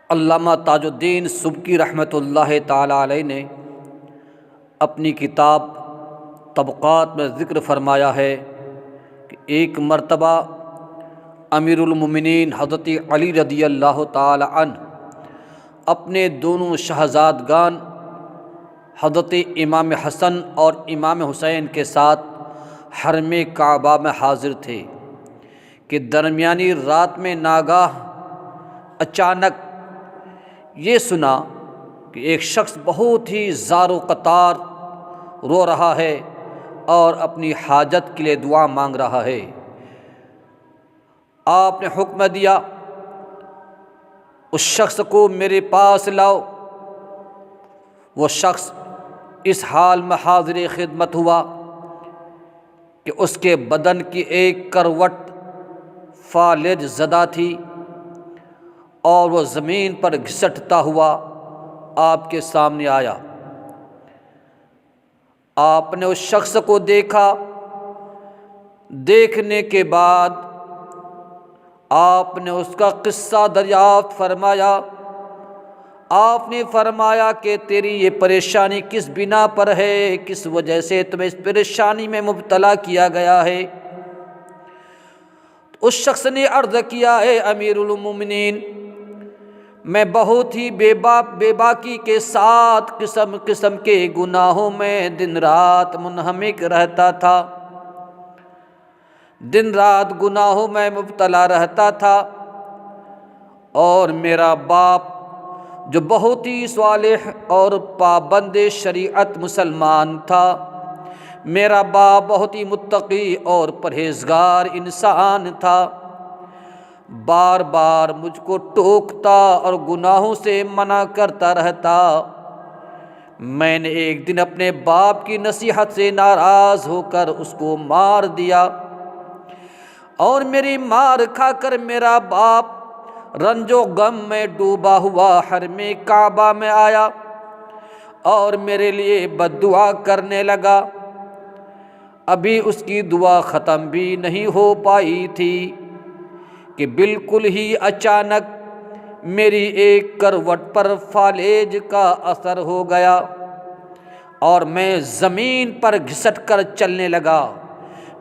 علامہ تاج الدین سبکی رحمۃ اللہ تعالیٰ علیہ نے اپنی کتاب طبقات میں ذکر فرمایا ہے کہ ایک مرتبہ امیر المومنین حضرت علی رضی اللہ تعالیٰ عنہ اپنے دونوں شہزادگان حضرت امام حسن اور امام حسین کے ساتھ حرم کعبہ میں حاضر تھے کہ درمیانی رات میں ناگاہ اچانک یہ سنا کہ ایک شخص بہت ہی زار و قطار رو رہا ہے اور اپنی حاجت کے لیے دعا مانگ رہا ہے۔ آپ نے حکم دیا اس شخص کو میرے پاس لاؤ۔ وہ شخص اس حال میں حاضر خدمت ہوا کہ اس کے بدن کی ایک کروٹ فالج زدہ تھی اور وہ زمین پر گھسٹتا ہوا آپ کے سامنے آیا۔ آپ نے اس شخص کو دیکھا۔ دیکھنے کے بعد آپ نے اس کا قصہ دریافت فرمایا۔ آپ نے فرمایا کہ تیری یہ پریشانی کس بنا پر ہے، کس وجہ سے تمہیں اس پریشانی میں مبتلا کیا گیا ہے؟ اس شخص نے عرض کیا، اے امیر المومنین، میں بہت ہی بے باکی کے ساتھ قسم قسم کے گناہوں میں دن رات منہمک رہتا تھا، دن رات گناہوں میں مبتلا رہتا تھا، اور میرا باپ جو بہت ہی صالح اور پابند شریعت مسلمان تھا، میرا باپ بہت ہی متقی اور پرہیزگار انسان تھا، بار بار مجھ کو ٹوکتا اور گناہوں سے منع کرتا رہتا۔ میں نے ایک دن اپنے باپ کی نصیحت سے ناراض ہو کر اس کو مار دیا، اور میری مار کھا کر میرا باپ رنج و غم میں ڈوبا ہوا حرم کعبہ میں آیا اور میرے لیے بد دعا کرنے لگا۔ ابھی اس کی دعا ختم بھی نہیں ہو پائی تھی کہ بالکل ہی اچانک میری ایک کروٹ پر فالج کا اثر ہو گیا اور میں زمین پر گھسٹ کر چلنے لگا۔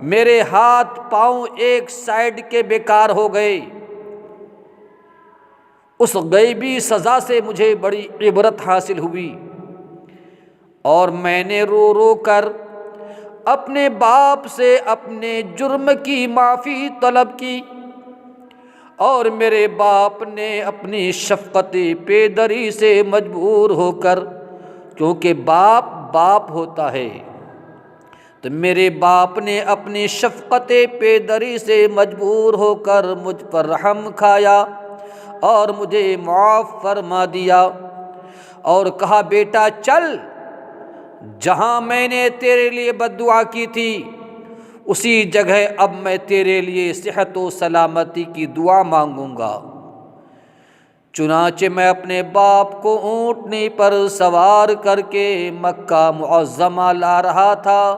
میرے ہاتھ پاؤں ایک سائیڈ کے بیکار ہو گئے۔ اس غیبی سزا سے مجھے بڑی عبرت حاصل ہوئی، اور میں نے رو رو کر اپنے باپ سے اپنے جرم کی معافی طلب کی، اور میرے باپ نے اپنی شفقت پیدری سے مجبور ہو کر، کیونکہ باپ باپ ہوتا ہے، تو میرے باپ نے اپنی شفقت پیدری سے مجبور ہو کر مجھ پر رحم کھایا اور مجھے معاف فرما دیا، اور کہا، بیٹا چل، جہاں میں نے تیرے لیے بد دعا کی تھی اسی جگہ اب میں تیرے لیے صحت و سلامتی کی دعا مانگوں گا۔ چنانچہ میں اپنے باپ کو اونٹنی پر سوار کر کے مکہ معظمہ لا رہا تھا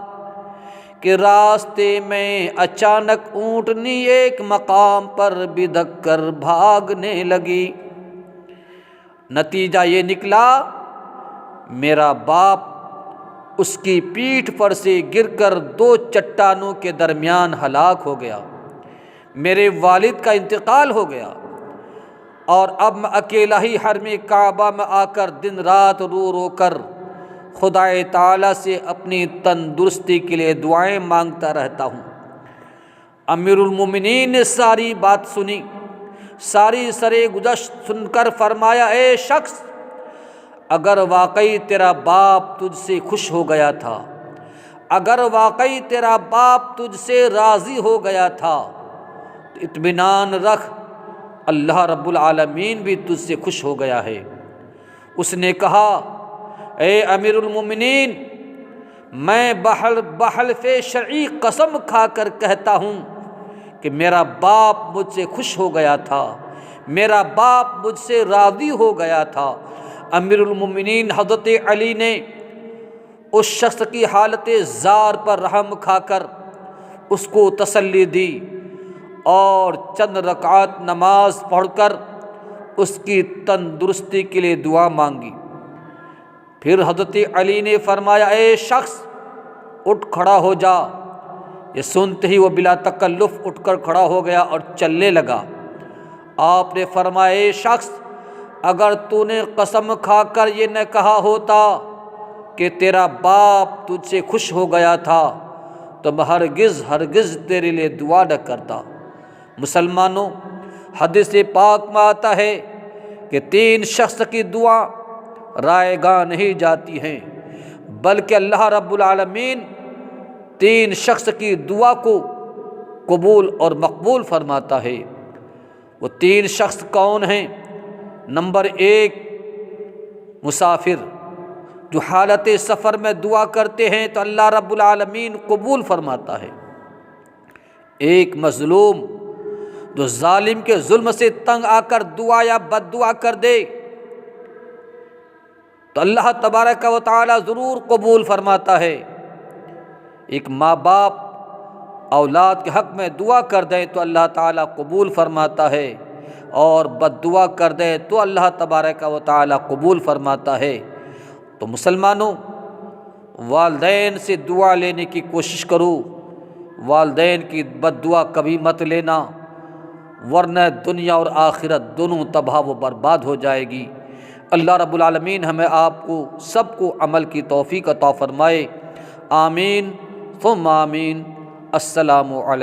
کہ راستے میں اچانک اونٹنی ایک مقام پر بدک کر بھاگنے لگی۔ نتیجہ یہ نکلا، میرا باپ اس کی پیٹھ پر سے گر کر دو چٹانوں کے درمیان ہلاک ہو گیا۔ میرے والد کا انتقال ہو گیا، اور اب میں اکیلا ہی حرم کعبہ میں آ کر دن رات رو رو کر خدا تعالیٰ سے اپنی تندرستی کے لیے دعائیں مانگتا رہتا ہوں۔ امیر المومنین نے ساری بات سنی، ساری سرِ گزشت سن کر فرمایا، اے شخص، اگر واقعی تیرا باپ تجھ سے خوش ہو گیا تھا، اگر واقعی تیرا باپ تجھ سے راضی ہو گیا تھا، تو اطمینان رکھ، اللہ رب العالمین بھی تجھ سے خوش ہو گیا ہے۔ اس نے کہا، اے امیر المومنین، میں بحلف شرعی قسم کھا کر کہتا ہوں کہ میرا باپ مجھ سے خوش ہو گیا تھا، میرا باپ مجھ سے راضی ہو گیا تھا۔ امیر المومنین حضرت علی نے اس شخص کی حالت زار پر رحم کھا کر اس کو تسلی دی، اور چند رکعت نماز پڑھ کر اس کی تندرستی کے لیے دعا مانگی۔ پھر حضرت علی نے فرمایا اے شخص اٹھ کھڑا ہو جا۔ یہ سنتے ہی وہ بلا تکلف اٹھ کر کھڑا ہو گیا اور چلنے لگا۔ آپ نے فرمایا اے شخص اگر تو نے قسم کھا کر یہ نہ کہا ہوتا کہ تیرا باپ تجھ سے خوش ہو گیا تھا تو میں ہرگز تیرے لیے دعا نہ کرتا۔ مسلمانوں، حدیث پاک میں آتا ہے کہ 3 شخص کی دعا رائے گاہ نہیں جاتی ہیں، بلکہ اللہ رب العالمین 3 شخص کی دعا کو قبول اور مقبول فرماتا ہے۔ وہ 3 شخص کون ہیں؟ نمبر 1 مسافر، جو حالت سفر میں دعا کرتے ہیں تو اللہ رب العالمین قبول فرماتا ہے۔ ایک مظلوم، جو ظالم کے ظلم سے تنگ آ کر دعا یا بد دعا کر دے تو اللہ تبارک و تعالی ضرور قبول فرماتا ہے۔ ایک ماں باپ اولاد کے حق میں دعا کر دیں تو اللہ تعالیٰ قبول فرماتا ہے، اور بد دعا کر دیں تو اللہ تبارک و تعالیٰ قبول فرماتا ہے۔ تو مسلمانوں، والدین سے دعا لینے کی کوشش کرو، والدین کی بد دعا کبھی مت لینا، ورنہ دنیا اور آخرت دونوں تباہ و برباد ہو جائے گی۔ اللہ رب العالمین ہمیں آپ کو سب کو عمل کی توفیق عطا فرمائے۔ آمین ثم آمین۔ السلام علیکم۔